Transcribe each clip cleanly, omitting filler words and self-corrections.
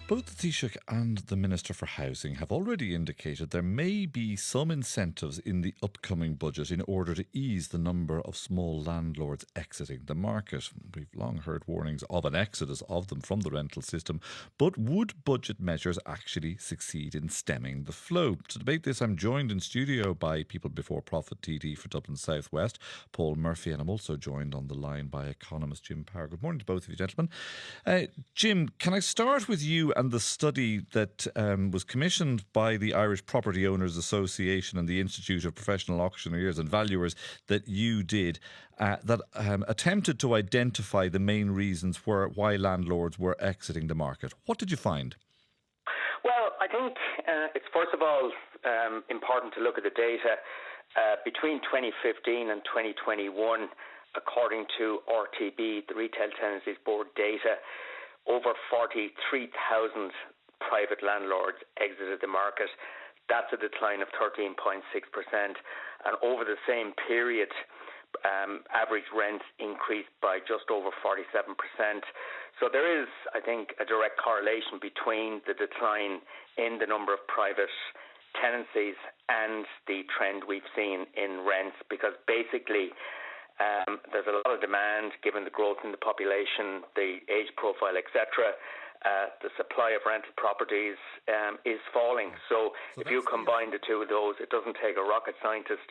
Both the Taoiseach and the Minister for Housing have already indicated there may be some incentives in the upcoming budget in order to ease the number of small landlords exiting the market. We've long heard warnings of an exodus of them from the rental system, but would budget measures actually succeed in stemming the flow? To debate this, I'm joined in studio by People Before Profit TD for Dublin South West, Paul Murphy, and I'm also joined on the line by economist Jim Power. Good morning to both of you, gentlemen. Jim, can I start with you and the study that was commissioned by the Irish Property Owners Association and the Institute of Professional Auctioneers and Valuers that you did, that attempted to identify the main reasons why landlords were exiting the market? What did you find? Well, I think it's first of all important to look at the data. Between 2015 and 2021, according to RTB, the Retail Tenancies Board data, over 43,000 private landlords exited the market. That's a decline of 13.6%. And over the same period, average rents increased by just over 47%. So there is, I think, a direct correlation between the decline in the number of private tenancies and the trend we've seen in rents, because basically there's a lot of demand given the growth in the population, the age profile, etc. The supply of rental properties is falling. So if you combine the two of those, it doesn't take a rocket scientist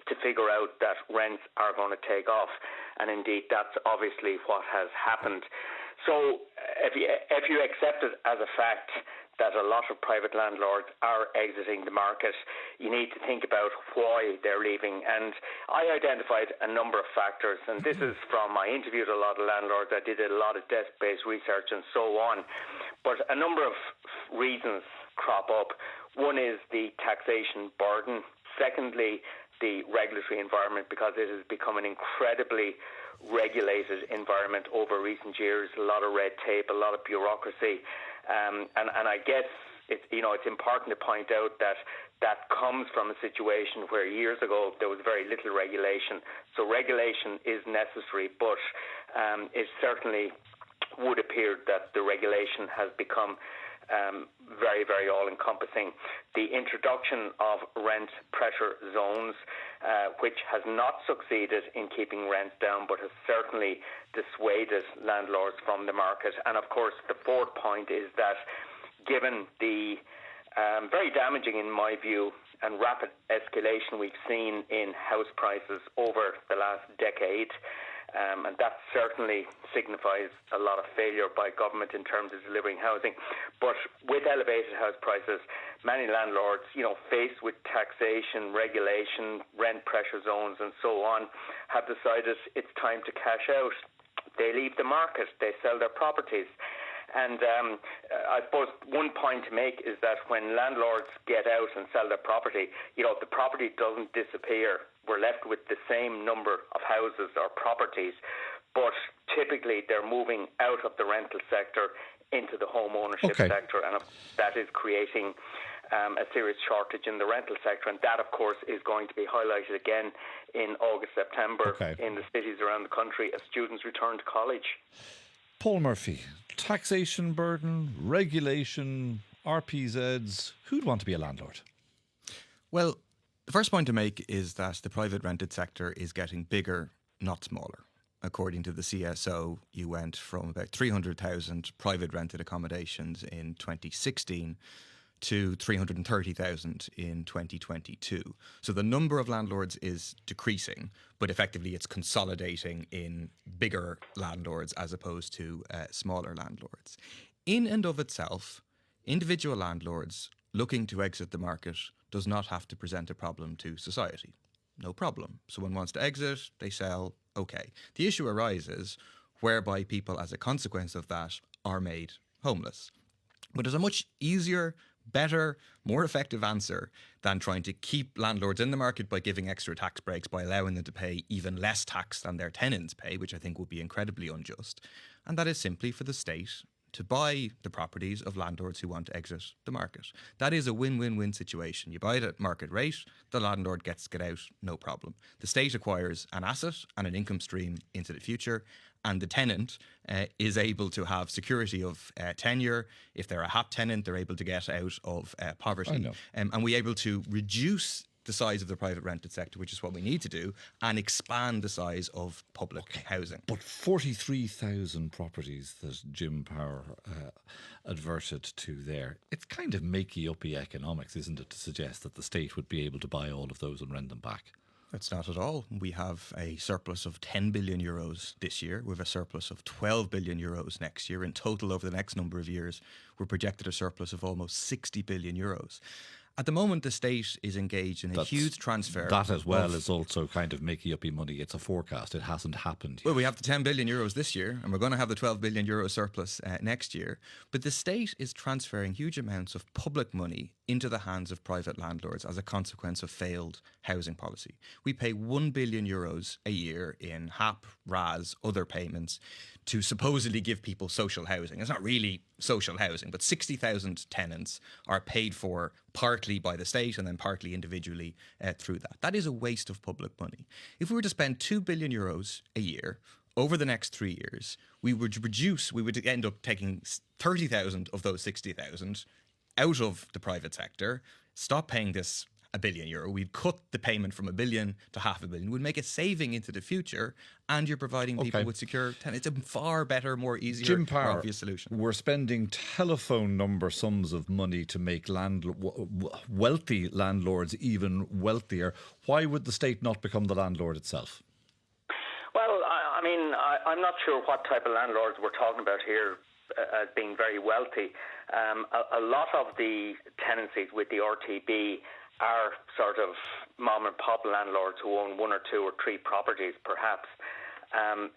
to figure out that rents are going to take off. And indeed, that's obviously what has happened. So if you accept it as a fact that a lot of private landlords are exiting the market, you need to think about why they're leaving. And I identified a number of factors, and this is from, I interviewed a lot of landlords, I did a lot of desk-based research and so on. But a number of reasons crop up. One is the taxation burden. Secondly, the regulatory environment, because it has become an incredibly regulated environment over recent years. A lot of red tape, a lot of bureaucracy. And I guess it's important to point out that that comes from a situation where years ago there was very little regulation. So regulation is necessary, but it certainly would appear that the regulation has become very, very all-encompassing. The introduction of rent pressure zones, which has not succeeded in keeping rents down, but has certainly dissuaded landlords from the market. And of course, the fourth point is that given the very damaging, in my view, and rapid escalation we've seen in house prices over the last decade, and that certainly signifies a lot of failure by government in terms of delivering housing. But with elevated house prices, many landlords, faced with taxation, regulation, rent pressure zones and so on, have decided it's time to cash out. They leave the market, they sell their properties. And I suppose one point to make is that when landlords get out and sell their property, the property doesn't disappear. We're left with the same number of houses or properties, but typically they're moving out of the rental sector into the home ownership sector, and that is creating a serious shortage in the rental sector. And that, of course, is going to be highlighted again in August, September in the cities around the country as students return to college. Paul Murphy, taxation burden, regulation, RPZs, who'd want to be a landlord? Well, the first point to make is that the private rented sector is getting bigger, not smaller. According to the CSO, you went from about 300,000 private rented accommodations in 2016 to 330,000 in 2022. So the number of landlords is decreasing, but effectively it's consolidating in bigger landlords as opposed to smaller landlords. In and of itself, individual landlords looking to exit the market does not have to present a problem to society. No problem. Someone wants to exit, they sell, okay. The issue arises whereby people, as a consequence of that, are made homeless. But there's a much easier, better, more effective answer than trying to keep landlords in the market by giving extra tax breaks, by allowing them to pay even less tax than their tenants pay, which I think would be incredibly unjust. And that is simply for the state to buy the properties of landlords who want to exit the market. That is a win-win-win situation. You buy it at market rate, the landlord gets to get out, no problem. The state acquires an asset and an income stream into the future, and the tenant is able to have security of tenure. If they're a HAP tenant, they're able to get out of poverty. And we're able to reduce the size of the private rented sector, which is what we need to do, and expand the size of public housing. But 43,000 properties that Jim Power adverted to there, it's kind of makey-uppy economics, isn't it, to suggest that the state would be able to buy all of those and rent them back? It's not at all. We have a surplus of 10 billion euros this year. We have a surplus of 12 billion euros next year. In total, over the next number of years, we're projected a surplus of almost 60 billion euros. At the moment, the state is engaged in a huge transfer. That as well is also kind of makey-uppy money. It's a forecast. It hasn't happened yet. Well, we have the 10 billion euros this year, and we're going to have the 12 billion euro surplus next year. But the state is transferring huge amounts of public money into the hands of private landlords as a consequence of failed housing policy. We pay 1 billion euros a year in HAP, RAS, other payments to supposedly give people social housing. It's not really social housing, but 60,000 tenants are paid for partly by the state and then partly individually through that. That is a waste of public money. If we were to spend 2 billion euros a year over the next 3 years, we would end up taking 30,000 of those 60,000 out of the private sector, stop paying this €1 billion. We'd cut the payment from 1 billion to $500 million. We'd make a saving into the future, and you're providing people with secure tenants. It's a far better, more easier, more obvious solution. We're spending telephone number sums of money to make wealthy landlords even wealthier. Why would the state not become the landlord itself? Well, I'm not sure what type of landlords we're talking about here as being very wealthy. A lot of the tenancies with the RTB are sort of mom and pop landlords who own 1 or 2 or 3 properties, perhaps.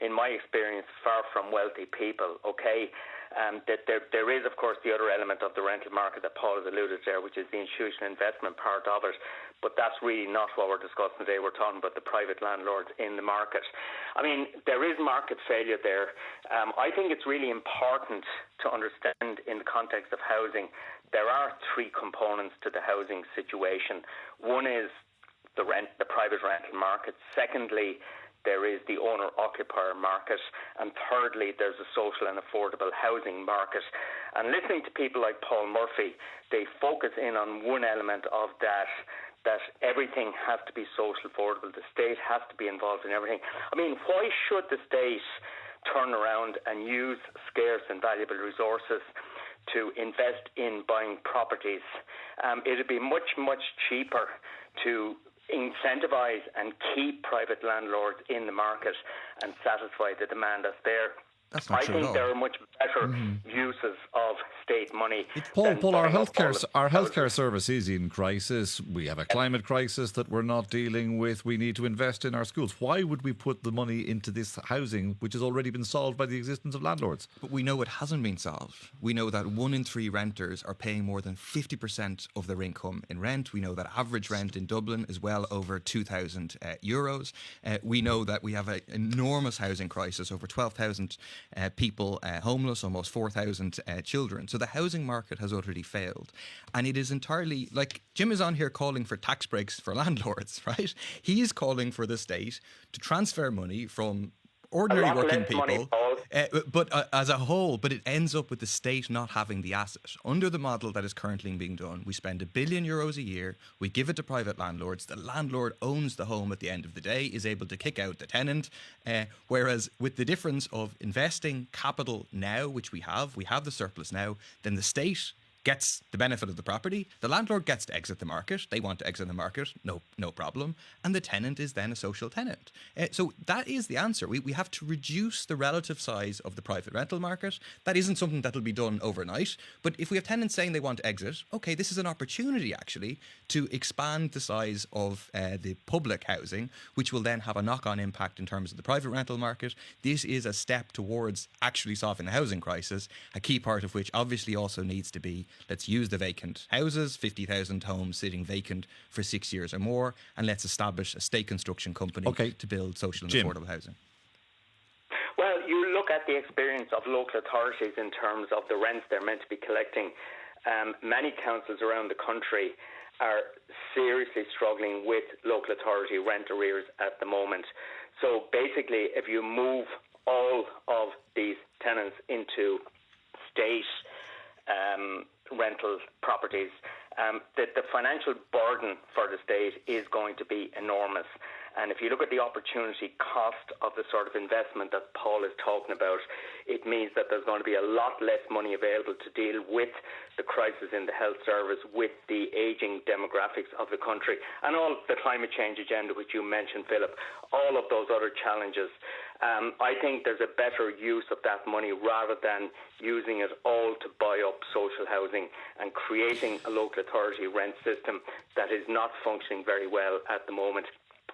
In my experience, far from wealthy people. That there is, of course, the other element of the rental market that Paul has alluded there, which is the institutional investment part of it. But that's really not what we're discussing today. We're talking about the private landlords in the market. There is market failure there. I think it's really important to understand in the context of housing, there are 3 components to the housing situation. One is the private rental market. Secondly, there is the owner-occupier market. And thirdly, there's a social and affordable housing market. And listening to people like Paul Murphy, they focus in on one element of that everything has to be social affordable. The state has to be involved in everything. Why should the state turn around and use scarce and valuable resources to invest in buying properties? It'd be much, much cheaper to incentivize and keep private landlords in the market and satisfy the demand that's there. That's not true at all. I think there are much better uses of state money. Paul, our healthcare service is in crisis. We have a climate crisis that we're not dealing with. We need to invest in our schools. Why would we put the money into this housing, which has already been solved by the existence of landlords? But we know it hasn't been solved. We know that 1 in 3 renters are paying more than 50% of their income in rent. We know that average rent in Dublin is well over €2,000. We know that we have an enormous housing crisis, over 12,000 people homeless, almost 4,000 children. So the housing market has already failed. And it is entirely, like Jim is on here calling for tax breaks for landlords, right? He is calling for the state to transfer money from ordinary working people, but as a whole, but it ends up with the state not having the asset. Under the model that is currently being done, we spend €1 billion a year, we give it to private landlords, the landlord owns the home at the end of the day, is able to kick out the tenant, whereas with the difference of investing capital now, which we have the surplus now, then the state gets the benefit of the property. The landlord gets to exit the market. They want to exit the market, no problem. And the tenant is then a social tenant. So that is the answer. We have to reduce the relative size of the private rental market. That isn't something that will be done overnight. But if we have tenants saying they want to exit, okay, this is an opportunity actually to expand the size of the public housing, which will then have a knock-on impact in terms of the private rental market. This is a step towards actually solving the housing crisis, a key part of which obviously also needs to be, let's use the vacant houses, 50,000 homes sitting vacant for 6 years or more, and let's establish a state construction company to build social and affordable housing. Well, you look at at the experience of local authorities in terms of the rents they're meant to be collecting, many councils around the country are seriously struggling with local authority rent arrears at the moment. So basically, if you move all of these tenants into state rental properties, the financial burden for the state is going to be enormous. And if you look at the opportunity cost of the sort of investment that Paul is talking about, it means that there's going to be a lot less money available to deal with the crisis in the health service, with the ageing demographics of the country, and all the climate change agenda, which you mentioned, Philip, all of those other challenges. I think there's a better use of that money rather than using it all to buy up social housing and creating a local authority rent system that is not functioning very well at the moment,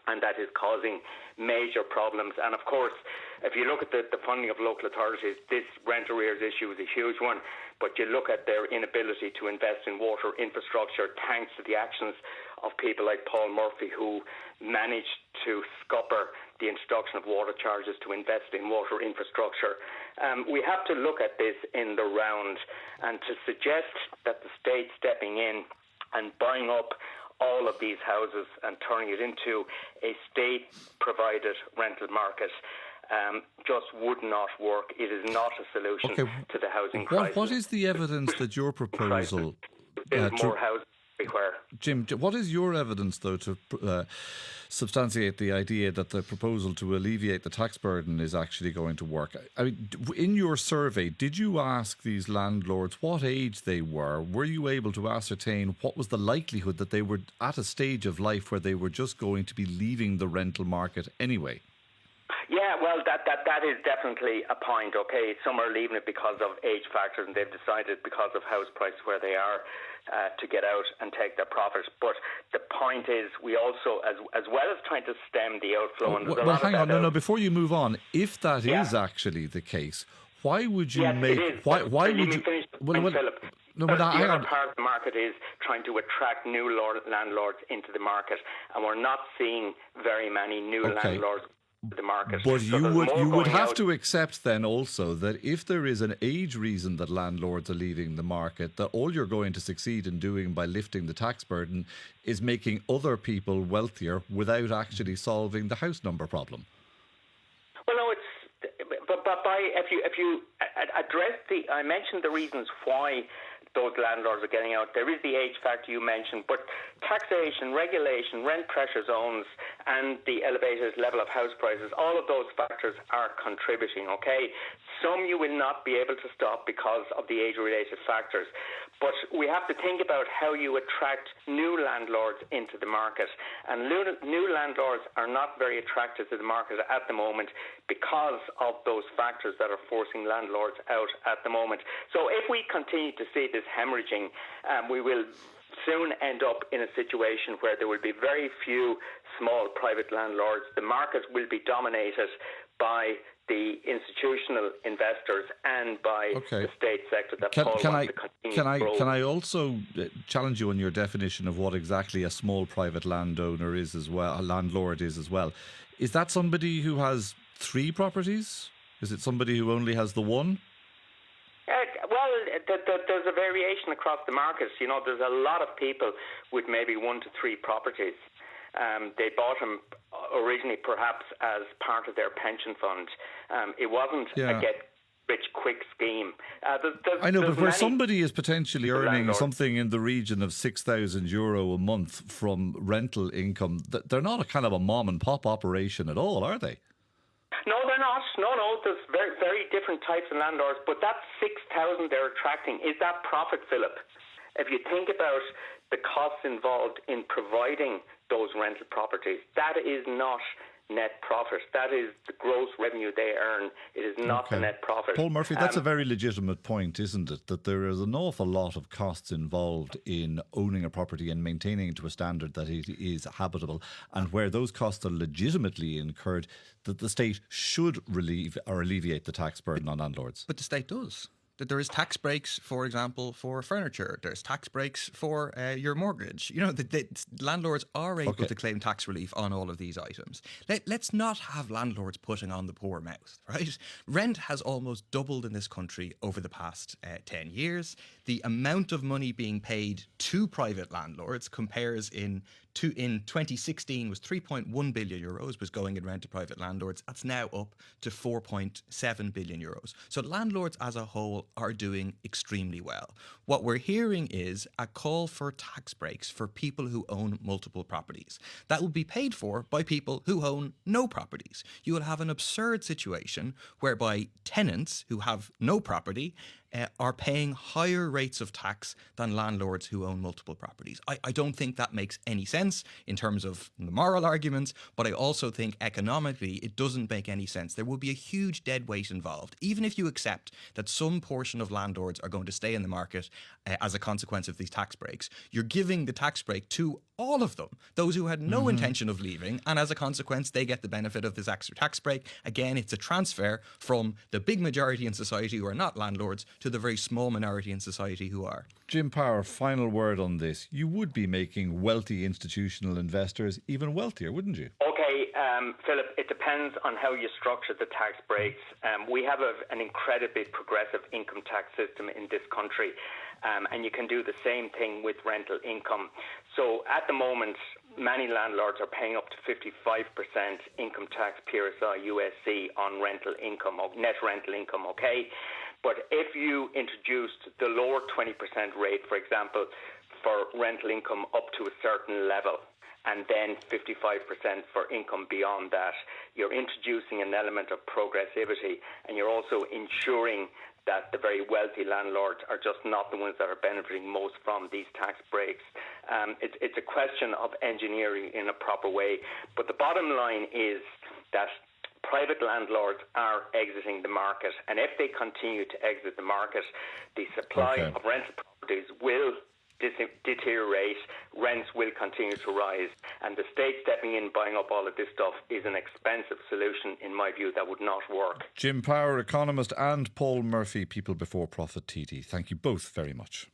and that is causing major problems. And of course, if you look at the funding of local authorities, this rent arrears issue is a huge one, but you look at their inability to invest in water infrastructure thanks to the actions of people like Paul Murphy, who managed to scupper the introduction of water charges to invest in water infrastructure. We have to look at this in the round, and to suggest that the state stepping in and buying up all of these houses and turning it into a state-provided rental market just would not work. It is not a solution to the housing crisis. What is the evidence that your proposal... Build more houses everywhere. Jim, what is your evidence, though, to substantiate the idea that the proposal to alleviate the tax burden is actually going to work? I mean, in your survey, did you ask these landlords what age they were? Were you able to ascertain what was the likelihood that they were at a stage of life where they were just going to be leaving the rental market anyway? Yeah, well, that is definitely a point, okay? Some are leaving it because of age factors, and they've decided because of house prices where they are to get out and take their profits. But the point is, we also, as well as trying to stem the outflow... Well, hang on, no, before you move on, if that is actually the case, why would you make... It is. Why would you... Philip. No, but the hang on. other part of the market is trying to attract new landlords into the market, and we're not seeing very many new landlords the market. But you would have to accept then also that if there is an age reason that landlords are leaving the market, that all you're going to succeed in doing by lifting the tax burden is making other people wealthier without actually solving the house number problem. Well, no, but if you address I mentioned the reasons why those landlords are getting out. There is the age factor you mentioned, but taxation, regulation, rent pressure zones, and the elevated level of house prices, all of those factors are contributing, okay? Some you will not be able to stop because of the age-related factors, but we have to think about how you attract new landlords into the market, and new landlords are not very attractive to the market at the moment because of those factors that are forcing landlords out at the moment. So if we continue to see this hemorrhaging, we will soon end up in a situation where there will be very few small private landlords. The market will be dominated by the institutional investors and by the state sector that Paul wants to continue. Can I also challenge you on your definition of what exactly a small private landowner is as well, a landlord is as well? Is that somebody who has 3 properties? Is it somebody who only has the one? Well, there's a variation across the markets. You know, there's a lot of people with maybe 1 to 3 properties. They bought them originally perhaps as part of their pension fund. It wasn't a get-rich-quick scheme. I know, but where somebody is potentially earning something in the region of €6,000 a month from rental income, they're not a kind of a mom-and-pop operation at all, are they? No, they're not. No. There's very, very different types of landlords. But that 6,000 they're attracting, is that profit, Philip? If you think about the costs involved in providing those rental properties, that is not net profit. That is the gross revenue they earn. It is not the net profit. Paul Murphy, that's a very legitimate point, isn't it? That there is an awful lot of costs involved in owning a property and maintaining it to a standard that it is habitable, and where those costs are legitimately incurred, that the state should relieve or alleviate the tax burden on landlords. But the state does. that there is tax breaks, for example, for furniture. There's tax breaks for your mortgage. You know, the landlords are able to claim tax relief on all of these items. Let's not have landlords putting on the poor mouth, right? Rent has almost doubled in this country over the past 10 years. The amount of money being paid to private landlords compares in 2016 was 3.1 billion euros was going in rent to private landlords. That's now up to 4.7 billion euros. So landlords as a whole are doing extremely well. What we're hearing is a call for tax breaks for people who own multiple properties. That will be paid for by people who own no properties. You will have an absurd situation whereby tenants who have no property are paying higher rates of tax than landlords who own multiple properties. I don't think that makes any sense in terms of the moral arguments, but I also think economically it doesn't make any sense. There will be a huge dead weight involved. Even if you accept that some portion of landlords are going to stay in the market as a consequence of these tax breaks, you're giving the tax break to all of them, those who had no intention of leaving, and as a consequence, they get the benefit of this extra tax break. Again, it's a transfer from the big majority in society who are not landlords to the very small minority in society who are. Jim Power, final word on this. You would be making wealthy institutional investors even wealthier, wouldn't you? Okay, Philip, it depends on how you structure the tax breaks. We have an incredibly progressive income tax system in this country, and you can do the same thing with rental income. So at the moment, many landlords are paying up to 55% income tax PRSI USC on rental income, or net rental income, okay? But if you introduced the lower 20% rate, for example, for rental income up to a certain level, and then 55% for income beyond that, you're introducing an element of progressivity, and you're also ensuring that the very wealthy landlords are just not the ones that are benefiting most from these tax breaks. It's a question of engineering in a proper way. But the bottom line is that private landlords are exiting the market, and if they continue to exit the market, the supply of rental properties will deteriorate, rents will continue to rise, and the state stepping in, buying up all of this stuff is an expensive solution, in my view, that would not work. Jim Power, economist, and Paul Murphy, People Before Profit TD. Thank you both very much.